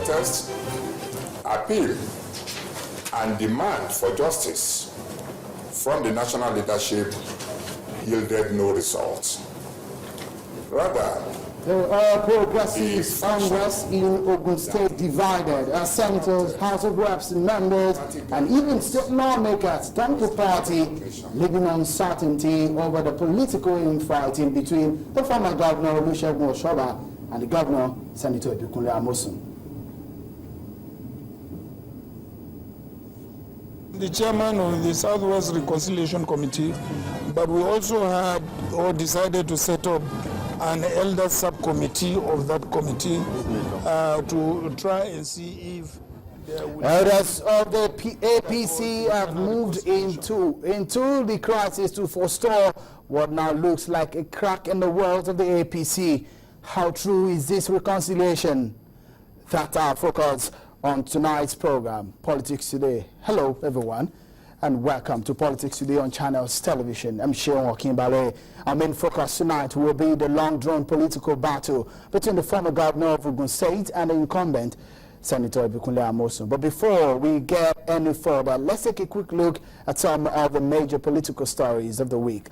protest, appeal, and demand for justice from the national leadership yielded no results. Rather, the Progressive Congress in Ogun State divided as senators, House of Reps members, and even state lawmakers turned to party, living uncertainty over the political infighting between the former governor Oshiomhole and the governor, Senator Ibikunle Amosun. The chairman of the Southwest Reconciliation Committee, but we also had or decided to set up an elder subcommittee of that committee to try and see if elders of the APC have moved into the crisis to forestall what now looks like a crack in the walls of the APC. How true is this reconciliation? That's our focus on tonight's program, Politics Today. Hello, everyone, and welcome to Politics Today on Channels Television. I'm Oshiomhole. Our main focus tonight will be the long-drawn political battle between the former governor of Ogun State and the incumbent, Senator Ibikunle Amosun. But before we get any further, let's take a quick look at some of the major political stories of the week.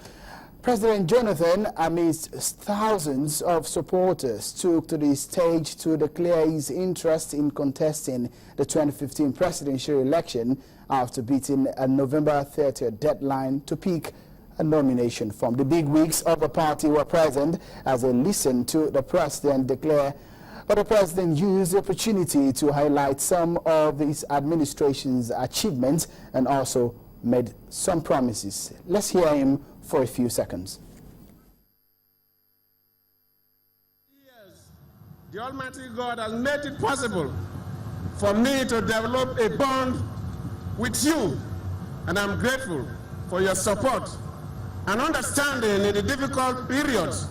President Jonathan, amidst thousands of supporters, took to the stage to declare his interest in contesting the 2015 presidential election after beating a November 30th deadline to pick a nomination from. The bigwigs of the party were present as they listened to the president declare, but the president used the opportunity to highlight some of his administration's achievements and also made some promises. Let's hear him for a few seconds. Yes, the Almighty God has made it possible for me to develop a bond with you, and I'm grateful for your support and understanding in the difficult periods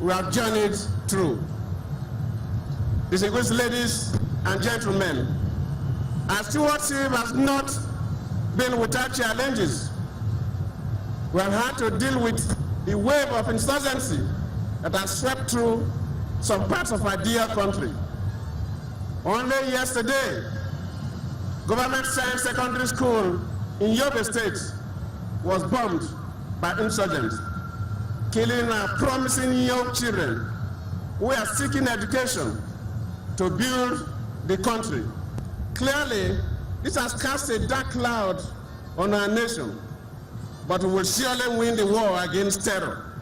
we have journeyed through. Distinguished ladies and gentlemen, our stewardship has not been without challenges. We have had to deal with the wave of insurgency that has swept through some parts of our dear country. Only yesterday, Government Science Secondary School in Yobe State was bombed by insurgents, killing our promising young children who are seeking education to build the country. Clearly, this has cast a dark cloud on our nation, but we will surely win the war against terror.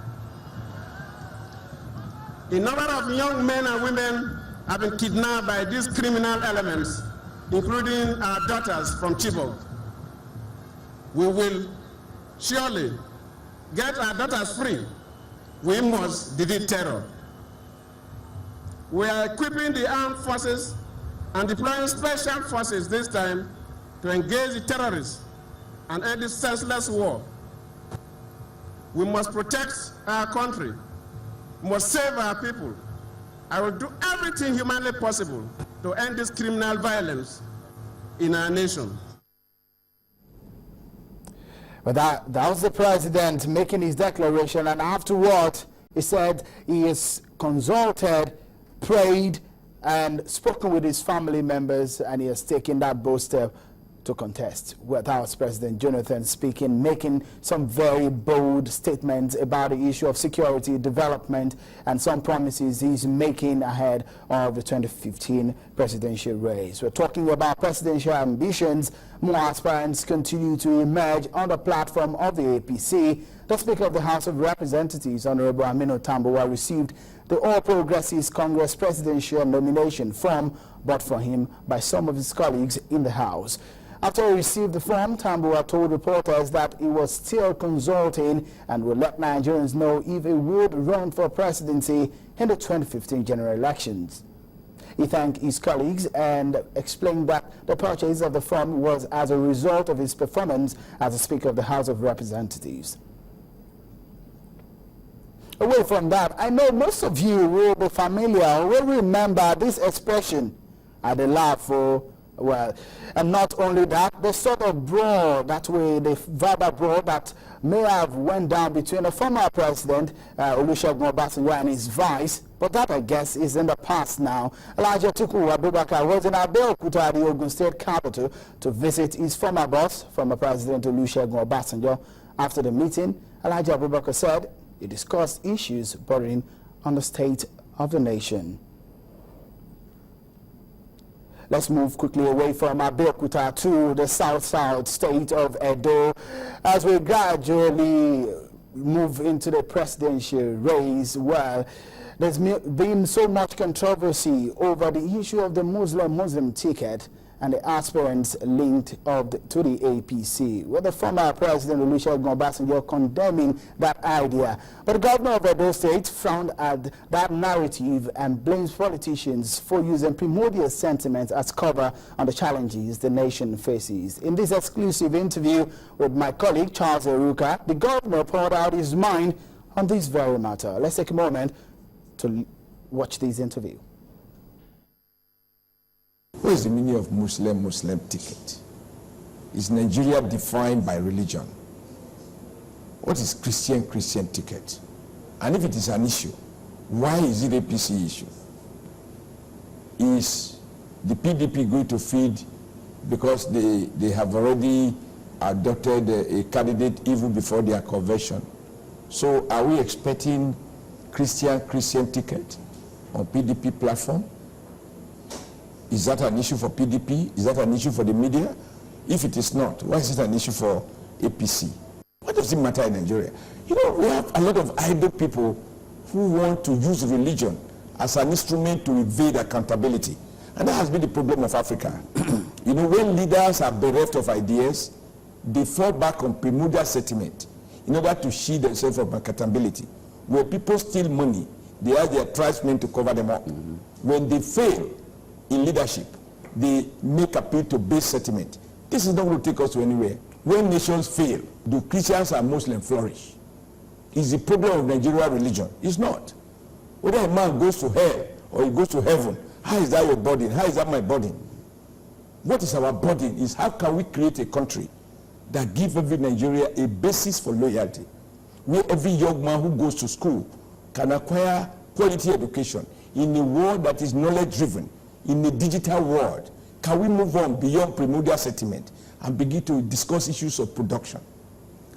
A number of young men and women have been kidnapped by these criminal elements, including our daughters from Chibok. We will surely get our daughters free. We must defeat terror. We are equipping the armed forces and deploying special forces this time to engage the terrorists and end this senseless war. We must protect our country. We must save our people. I will do everything humanly possible to end this criminal violence in our nation. But that was the president making his declaration, and afterward he said he has consulted, prayed, and spoken with his family members, and he has taken that bold step to contest. With House President Jonathan speaking, making some very bold statements about the issue of security, development, and some promises he's making ahead of the 2015 presidential race. We're talking about presidential ambitions. More aspirants continue to emerge on the platform of the APC. The Speaker of the House of Representatives, Honorable Aminu Tambuwal, received the All Progressives Congress presidential nomination form brought for him by some of his colleagues in the House. After he received the form, Tambuwal told reporters that he was still consulting and would let Nigerians know if he would run for presidency in the 2015 general elections. He thanked his colleagues and explained that the purchase of the form was as a result of his performance as the Speaker of the House of Representatives. Away from that, I know most of you will be familiar or will remember this expression, Adelafo Well, and not only that, the sort of brawl, that way, the verbal brawl that may have went down between the former president, Olusegun Obasanjo, and his vice, but that, I guess, is in the past now. Elijah Tuku Abubakar was in Abeokuta, the Ogun State capital, to visit his former boss, former President Olusegun Obasanjo. After the meeting, Elijah Abubakar said he discussed issues bordering on the state of the nation. Let's move quickly away from Abeokuta to the south state of Edo as we gradually move into the presidential race. Well, there's been so much controversy over the issue of the Muslim ticket and the aspirants linked to the APC, with the former President Olusegun Obasanjo condemning that idea. But the governor of Edo State frowned at that narrative and blames politicians for using primordial sentiments as cover on the challenges the nation faces. In this exclusive interview with my colleague Charles Eruka, the governor poured out his mind on this very matter. Let's take a moment to watch this interview. What is the meaning of Muslim ticket? Is Nigeria defined by religion? What is Christian ticket? And if it is an issue, why is it a APC issue? Is the PDP going to feed because they have already adopted a candidate even before their convention? So are we expecting Christian ticket on PDP platform? Is that an issue for PDP? Is that an issue for the media? If it is not, why is it an issue for APC? What does it matter in Nigeria? You know, we have a lot of idle people who want to use religion as an instrument to evade accountability. And that has been the problem of Africa. You know, when leaders are bereft of ideas, they fall back on primordial sentiment in order to shield themselves from accountability. When people steal money, they ask their tribesmen to cover them up. When they fail in leadership, they make appeal to base sentiment. This is not going to take us to anywhere. When nations fail, do Christians and Muslims flourish? Is the problem of Nigeria religion? It's not. Whether a man goes to hell or he goes to heaven, how is that your burden? How is that my burden? What is our burden is how can we create a country that gives every Nigeria a basis for loyalty, where every young man who goes to school can acquire quality education in a world that is knowledge-driven, in a digital world. Can we move on beyond primordial sentiment and begin to discuss issues of production?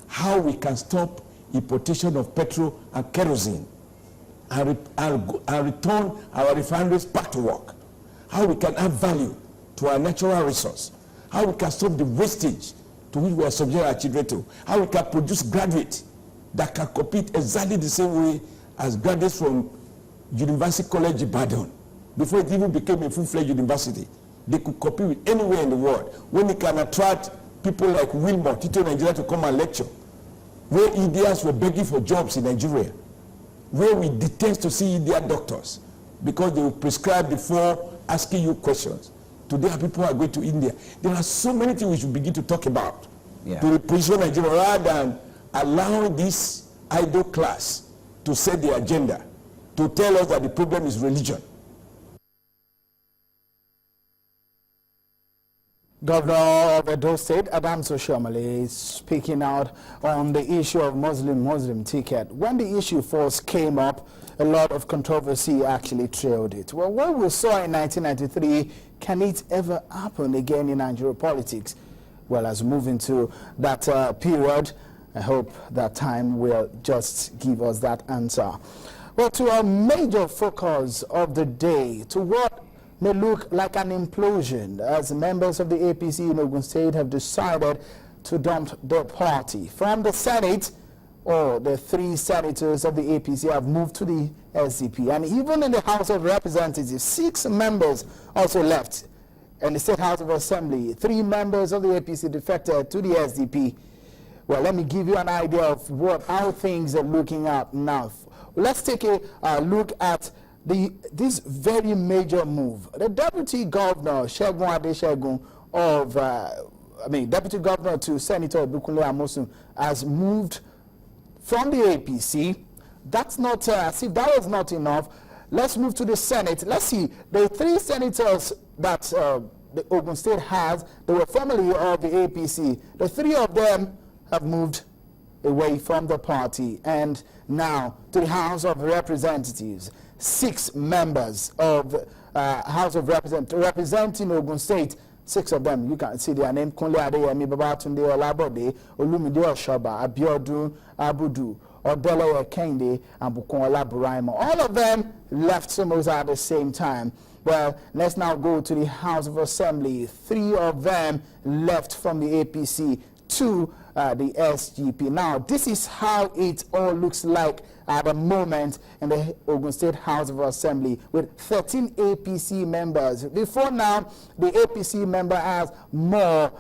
How we can stop importation of petrol and kerosene and return our refineries back to work? How we can add value to our natural resource? How we can stop the wastage to which we are subjecting our children to? How we can produce graduates that can compete exactly the same way as graduates from University College Ibadan. Before it even became a full-fledged university, they could compete with anywhere in the world. When it can attract people like Wilmore, Tito Nigeria to come and lecture, where Indians were begging for jobs in Nigeria, where we detest to see Indian doctors because they will prescribe before asking you questions. Today people are going to India. There are so many things we should begin to talk about to reposition Nigeria rather than allowing this idle class to set the agenda, to tell us that the problem is religion. Governor of Edo State, Oshiomhole, is speaking out on the issue of Muslim ticket. When the issue first came up, a lot of controversy actually trailed it. Well, what we saw in 1993, can it ever happen again in Nigerian politics? Well, as we move into that period, I hope that time will just give us that answer. Well, to our major focus of the day, to what may look like an implosion as members of the APC in Ogun State have decided to dump their party. From the Senate, the 3 senators of the APC have moved to the SDP. And even in the House of Representatives, 6 members also left. In the State House of Assembly, 3 members of the APC defected to the SDP. Well, let me give you an idea of how things are looking up now. Let's take a look at this very major move. The Deputy Governor, Segun Adeshegun, Deputy Governor to Senator Bukunle Amosun, has moved from the APC. That's not, as if that was not enough, let's move to the Senate. Let's see, the 3 senators that the Ogun State has, they were formerly of the APC. The 3 of them have moved away from the party, and now to the House of Representatives. 6 members of House of Representatives representing Ogun State. 6 of them, you can see their name: Kunle Adeyemi, Babatunde Olabode, Olumide Oshoba, Abiodun Abudu, Odele Kende, and Bukola Buraimo. All of them left Somoza at the same time. Well, let's now go to the House of Assembly. 3 of them left from the APC to the SGP. Now, this is how it all looks like at the moment in the Ogun State House of Assembly, with 13 APC members. Before now, the APC member has more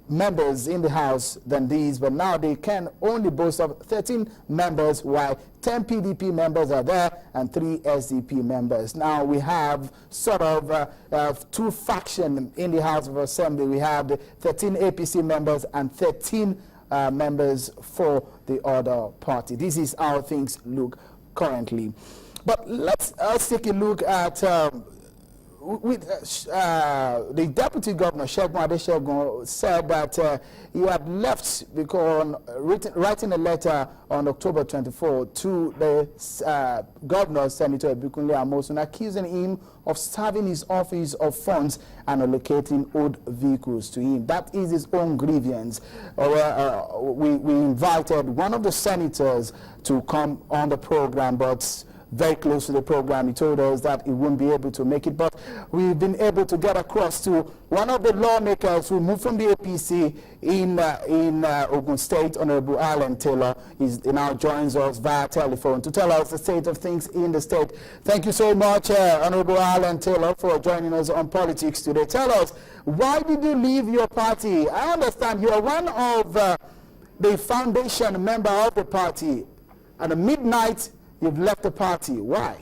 members in the House than these, but now they can only boast of 13 members, while 10 PDP members are there and 3 SDP members. Now we have sort of 2 factions in the House of Assembly. We have the 13 APC members and 13 members for the other party. This is how things look currently. But let's take a look at the Deputy Governor, Segun Adeshegun, said that he had left because writing a letter on October 24 to the Governor, Senator Ebikunle Amosun, accusing him of starving his office of funds and allocating old vehicles to him. That is his own grievance. We invited one of the senators to come on the program, but very close to the program, he told us that he wouldn't be able to make it, but we've been able to get across to one of the lawmakers who moved from the APC in Ogun State, Honorable Alan Taylor. He now joins us via telephone to tell us the state of things in the state. Thank you so much, Honorable Alan Taylor, for joining us on Politics today. Tell us, why did you leave your party? I understand you're one of the foundation member of the party. At midnight, you've left the party. Why?